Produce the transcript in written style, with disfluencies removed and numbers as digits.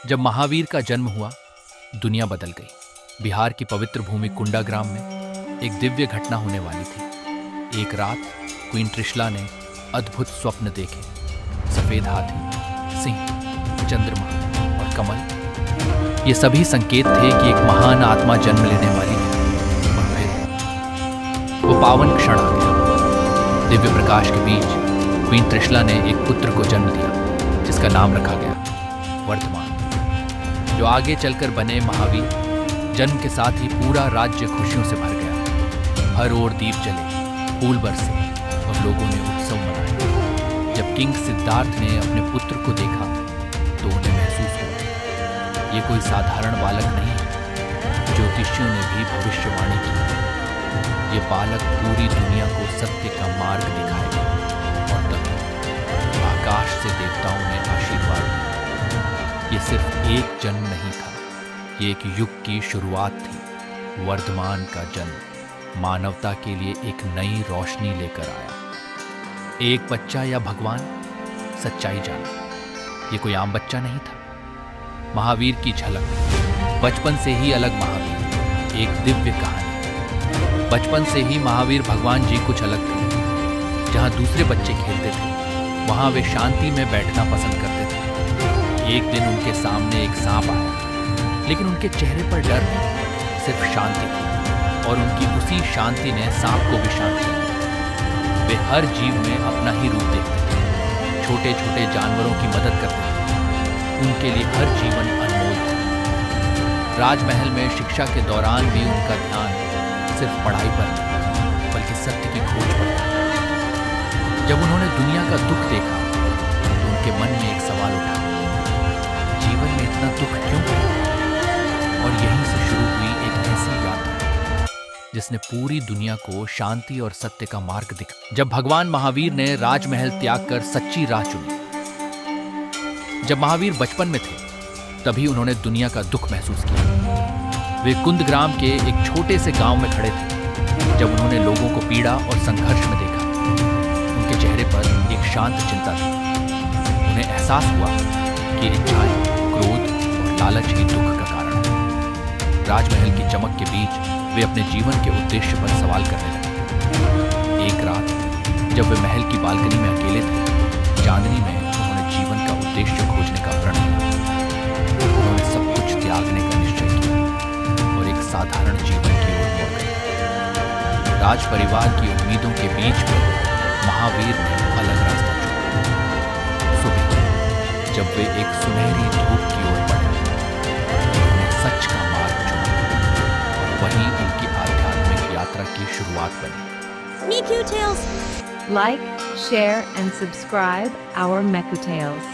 जब महावीर का जन्म हुआ, दुनिया बदल गई। बिहार की पवित्र भूमि कुंडाग्राम में एक दिव्य घटना होने वाली थी। एक रात क्वीन त्रिशला ने अद्भुत स्वप्न देखे। सफेद हाथी, सिंह, चंद्रमा और कमल, ये सभी संकेत थे कि एक महान आत्मा जन्म लेने वाली है। और फिर वो पावन क्षण आ गया। दिव्य प्रकाश के बीच क्वीन त्रिशला ने एक पुत्र को जन्म दिया, जिसका नाम रखा गया वर्धमान, जो आगे चलकर बने महावीर। जन्म के साथ ही पूरा राज्य खुशियों से भर गया। हर ओर दीप जले, फूल बरसे और लोगों ने उत्सव मनाया। जब किंग सिद्धार्थ ने अपने पुत्र को देखा तो उन्हें महसूस हुआ ये कोई साधारण बालक नहीं है। ज्योतिषियों ने भी भविष्यवाणी की, ये बालक पूरी दुनिया को सत्य का मार्ग दिखाएगा। और तब आकाश से देवताओं ने आशीर्वाद दिया। ये सिर्फ एक जन्म नहीं था, ये एक युग की शुरुआत थी। वर्धमान का जन्म मानवता के लिए एक नई रोशनी लेकर आया। एक बच्चा या भगवान, सच्चाई जाना। ये कोई आम बच्चा नहीं था। महावीर की झलक। बचपन से ही अलग महावीर, एक दिव्य कहानी। बचपन से ही महावीर भगवान जी कुछ अलग थे। जहां दूसरे बच्चे खेलते थे, वहां वे शांति में बैठना पसंद करते थे। एक दिन उनके सामने एक सांप आया, लेकिन उनके चेहरे पर डर नहीं, सिर्फ शांति थी। और उनकी उसी शांति ने सांप को भी शांति दी। वे हर जीव में अपना ही रूप देखते थे, छोटे छोटे जानवरों की मदद करते थे। उनके लिए हर जीवन अनमोल था। राजमहल में शिक्षा के दौरान भी उनका ध्यान सिर्फ पढ़ाई पर नहीं, बल्कि सत्य की खोज पर था। जब उन्होंने दुनिया का दुख देखा तो उनके मन में एक सवाल उठा, जीवन में इतना दुख क्यों? और यहीं से शुरू हुई एक ऐसी यात्रा जिसने पूरी दुनिया को शांति और सत्य का मार्ग दिखाया। जब भगवान महावीर ने राजमहल त्याग कर सच्ची राह चुनी। जब महावीर बचपन में थे, तभी उन्होंने दुनिया का दुख महसूस किया। वे कुंदग्राम के एक छोटे से गांव में खड़े थे। जब उन्होंने लोगों को पीड़ा और संघर्ष में देखा, उनके चेहरे पर एक शांत चिंता थी। उन्हें एहसास हुआ कि इच्छाएं, क्रोध और लालच ही दुख का कारण है। राजमहल की चमक के बीच वे अपने जीवन के उद्देश्य पर सवाल करने लगे। एक रात जब वे महल की बालकनी में अकेले थे, चांदनी में उन्होंने जीवन का उद्देश्य खोजने का प्रण लिया। उन्होंने सब कुछ त्यागने का निश्चय किया और एक साधारण जीवन की ओर मुड़ गए। राज परिवार की उम्मीदों के बीच में महावीर ने अलग रास्ता चुना। सुबह जब वे एक सुनहरी धूप की ओर बढ़े, उन्होंने सच का मार्ग चुना और वहीं उनकी आध्यात्मिक यात्रा की शुरुआत बनी। Miku Tales. Like, share, and subscribe our Meku Tales.